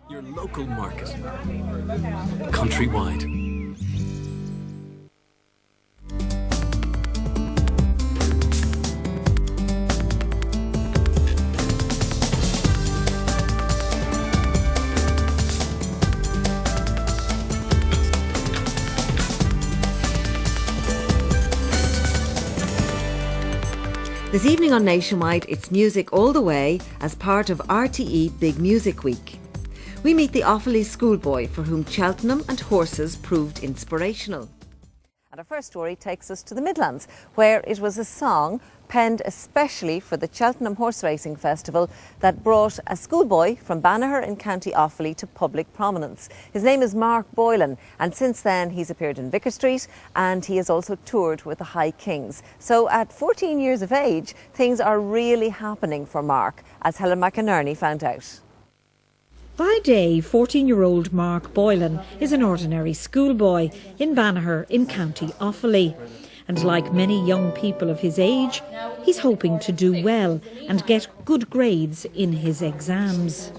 Your local market. Countrywide. This evening on Nationwide, it's music all the way as part of RTE Big Music Week. We meet the Offaly schoolboy for whom Cheltenham and horses proved inspirational. And our first story takes us to the Midlands, where it was a song penned especially for the Cheltenham Horse Racing Festival that brought a schoolboy from Banagher in County Offaly to public prominence. His name is Mark Boylan, and since then he's appeared in Vicar Street and he has also toured with the High Kings. So at 14 years of age, things are really happening for Mark, as Helen McInerney found out. By day, 14-year-old Mark Boylan is an ordinary schoolboy in Banagher in County Offaly. And like many young people of his age, he's hoping to do well and get good grades in his exams.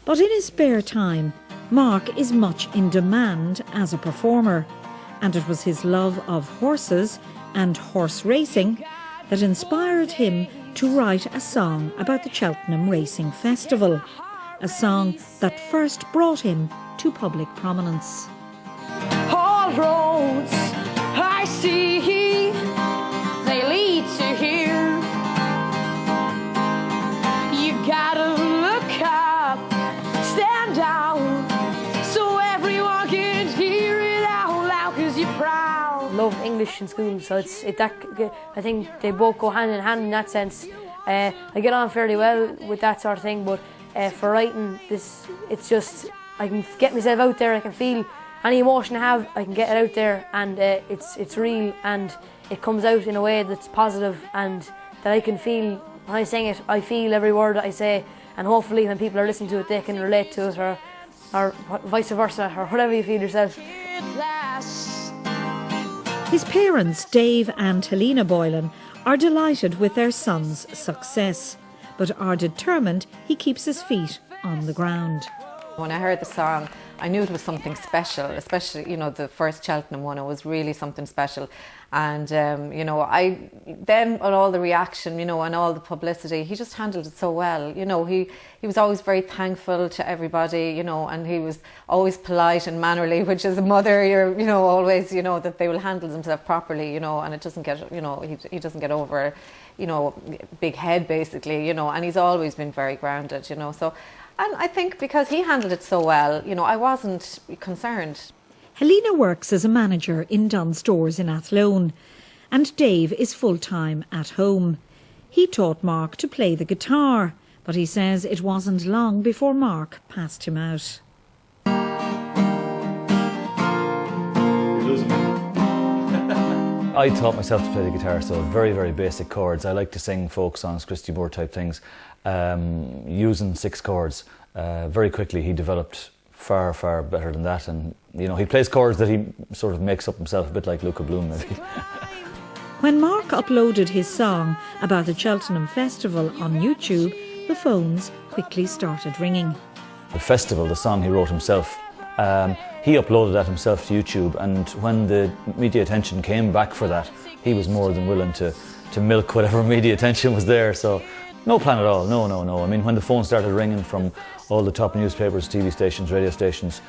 But in his spare time, Mark is much in demand as a performer. And it was his love of horses and horse racing that inspired him to write a song about the Cheltenham Racing Festival. A song that first brought him to public prominence. All roads I see, they lead to here. You gotta look up, stand out, so everyone can hear it out loud, 'cause you're proud. Love English in school, so I think they both go hand in hand in that sense. I get on fairly well with that sort of thing, but for writing this, it's just I can get myself out there. I can feel any emotion I have, I can get it out there, and it's real, and it comes out in a way that's positive, and that I can feel when I sing it. I feel every word that I say, and hopefully when people are listening to it, they can relate to it, or vice versa, or whatever you feel yourself. His parents, Dave and Helena Boylan, are delighted with their son's success, but are determined he keeps his feet on the ground. When I heard the song, I knew it was something special, especially, the first Cheltenham one. It was really something special. And, then on all the reaction, and all the publicity, he just handled it so well. He was always very thankful to everybody, and he was always polite and mannerly, which as a mother, you're, always, that they will handle themselves properly, and it doesn't get, he doesn't get over, big head basically, and he's always been very grounded, so. And I think because he handled it so well, I wasn't concerned. Helena works as a manager in Dunnes Stores in Athlone, and Dave is full-time at home. He taught Mark to play the guitar, but he says it wasn't long before Mark passed him out. I taught myself to play the guitar, so very, very basic chords. I like to sing folk songs, Christy Moore type things, using 6 chords. Very quickly he developed far, far better than that, and he plays chords that he sort of makes up himself, a bit like Luca Bloom maybe. When Mark uploaded his song about the Cheltenham Festival on YouTube, the phones quickly started ringing. The festival, the song he wrote himself, he uploaded that himself to YouTube, and when the media attention came back for that, he was more than willing to milk whatever media attention was there. So no plan at all, no. I mean, when the phone started ringing from all the top newspapers, TV stations, radio stations,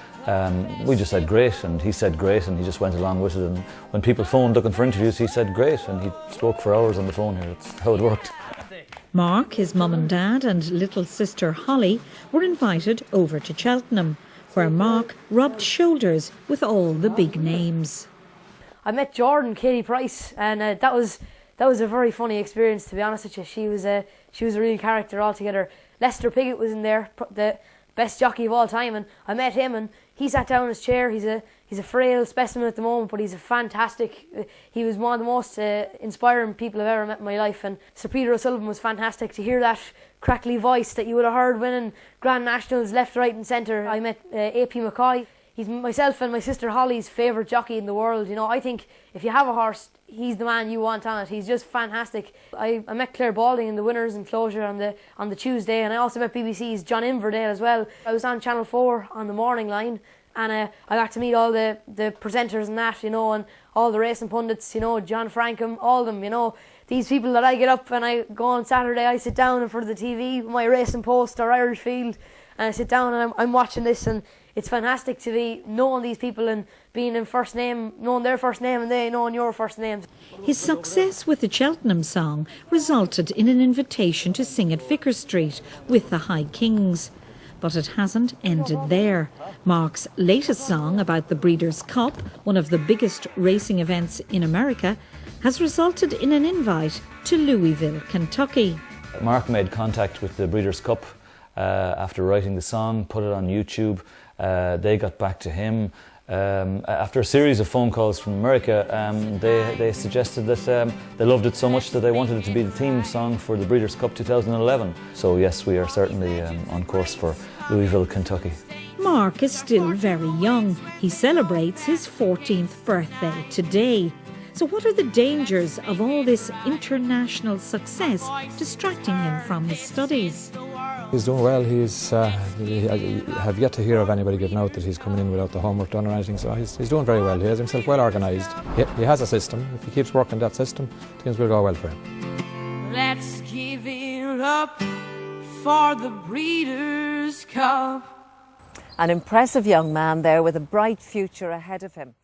we just said great, and he said great, and he just went along with it. And when people phoned looking for interviews, he said great, and he spoke for hours on the phone here. That's how it worked. Mark, his mum and dad and little sister Holly were invited over to Cheltenham, where Mark rubbed shoulders with all the big names. I met Jordan, Katie Price, and that was a very funny experience, to be honest with you. She was a real character altogether. Lester Piggott was in there, the best jockey of all time, and I met him, and he sat down in his chair. He's a frail specimen at the moment, but he's a fantastic. He was one of the most inspiring people I've ever met in my life. And Sir Peter O'Sullivan was fantastic. To hear that crackly voice that you would have heard winning Grand Nationals left, right and centre. I met AP McCoy. he's myself and my sister Holly's favourite jockey in the world. You know, I think if you have a horse, he's the man you want on it. He's just fantastic. I met Claire Balding in the winners enclosure on the Tuesday, and I also met BBC's John Inverdale as well. I was on Channel 4 on the morning line, and I got to meet all the presenters and that, you know, and all the racing pundits, you know, John Frankham, all of them, you know. These people that I get up and I go on Saturday, I sit down in front of the TV, my Racing Post or Irish Field, and I sit down and I'm watching this, and it's fantastic to be knowing these people and being in first name, knowing their first name and they knowing your first names. His success with the Cheltenham song resulted in an invitation to sing at Vicar Street with the High Kings. But it hasn't ended there. Mark's latest song about the Breeders' Cup, one of the biggest racing events in America, has resulted in an invite to Louisville, Kentucky. Mark made contact with the Breeders' Cup after writing the song, put it on YouTube. They got back to him. After a series of phone calls from America, they suggested that they loved it so much that they wanted it to be the theme song for the Breeders' Cup 2011. So yes, we are certainly on course for Louisville, Kentucky. Mark is still very young. He celebrates his 14th birthday today. So what are the dangers of all this international success distracting him from his studies? He's doing well. I have yet to hear of anybody giving out that he's coming in without the homework done or anything, so he's doing very well. He has himself well organised. He has a system. If he keeps working that system, things will go well for him. Let's give it up for the Breeders' Cup. An impressive young man there with a bright future ahead of him.